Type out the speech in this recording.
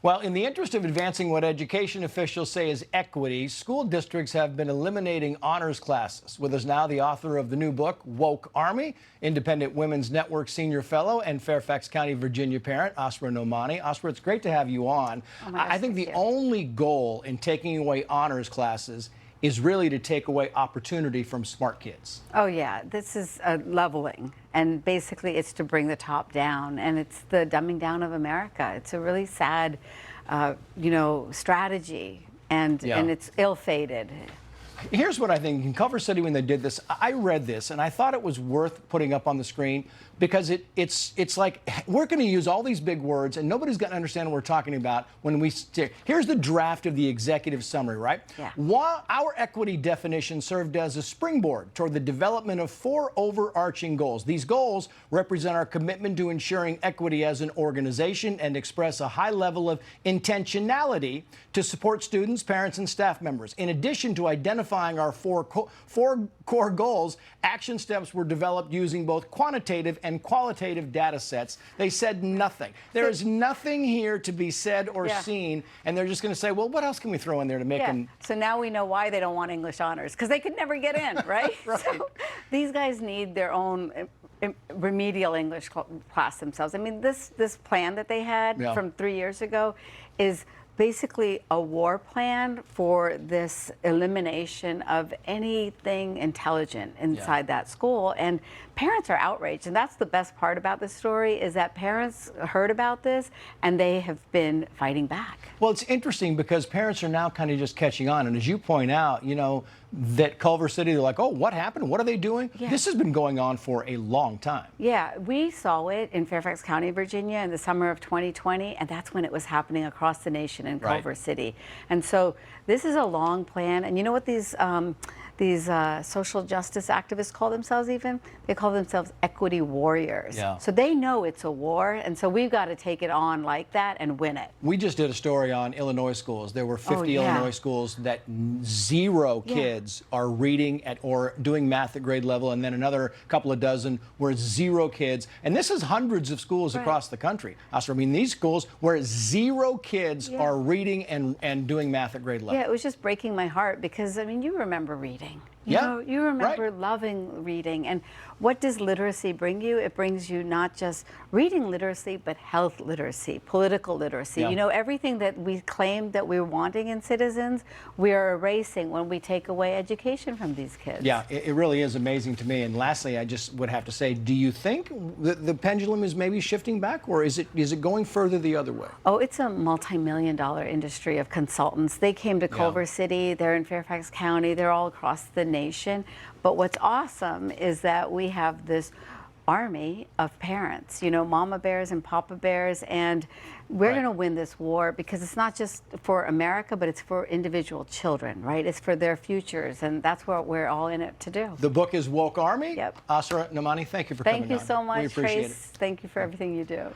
Well, in the interest of advancing what education officials say is equity, school districts have been eliminating honors classes. With us now, the author of the new book, Woke Army, Independent Women's Network Senior Fellow and Fairfax County, Virginia parent, Asra Nomani. Asra, it's great to have you on. Oh my gosh, I think the only goal in taking away honors classes is really to take away opportunity from smart kids. Oh yeah, this is leveling, and basically it's to bring the top down, and it's the dumbing down of America. It's a really sad, strategy, and it's ill-fated. Here's what I think. In Culver City, when they did this, I read this and I thought it was worth putting up on the screen because it's like we're going to use all these big words and nobody's going to understand what we're talking about when we here's the draft of the executive summary, right? Yeah. While our equity definition served as a springboard toward the development of 4 overarching goals. These goals represent our commitment to ensuring equity as an organization and express a high level of intentionality to support students, parents, and staff members. In addition to identifying our four core goals, action steps were developed using both quantitative and qualitative data sets. They said nothing. There is nothing here to be said or seen, and they're just going to say, well, what else can we throw in there to make them? So now we know why they don't want English honors, because they could never get in, right? Right. So these guys need their own remedial English class themselves. I mean, this plan that they had from 3 years ago is basically a war plan for this elimination of anything intelligent inside that school, and parents are outraged. And that's the best part about this story, is that parents heard about this and they have been fighting back. Well, it's interesting because parents are now kind of just catching on, and as you point out, that Culver City, they're like, oh, what happened? What are they doing? Yeah. This has been going on for a long time. Yeah, we saw it in Fairfax County, Virginia in the summer of 2020, and that's when it was happening across the nation in Culver City. And so this is a long plan, and you know what these social justice activists call themselves even? They call themselves equity warriors. Yeah. So they know it's a war, and so we've got to take it on like that and win it. We just did a story on Illinois schools. There were 50 Illinois schools that 0 kids are reading or doing math at grade level, and then another couple of dozen where 0 kids. And this is hundreds of schools across the country. I mean, these schools where 0 kids are reading and doing math at grade level. Yeah, it was just breaking my heart because, I mean, you remember reading. You remember loving reading. And what does literacy bring you? It brings you not just reading literacy, but health literacy, political literacy. Everything that we claimed that we were wanting in citizens, we are erasing when we take away education from these kids. Yeah, it really is amazing to me. And lastly, I just would have to say, do you think the pendulum is maybe shifting back, or is it going further the other way? Oh, it's a multi-million-dollar industry of consultants. They came to Culver City, they're in Fairfax County, they're all across the nation. But what's awesome is that we have this army of parents, mama bears and papa bears, and we're going to win this war because it's not just for America, but it's for individual children, right? It's for their futures, and that's what we're all in it to do. The book is Woke Army. Yep. Asra Nomani, thank you for coming on. Thank you so much, We appreciate Trace. Thank you for everything you do.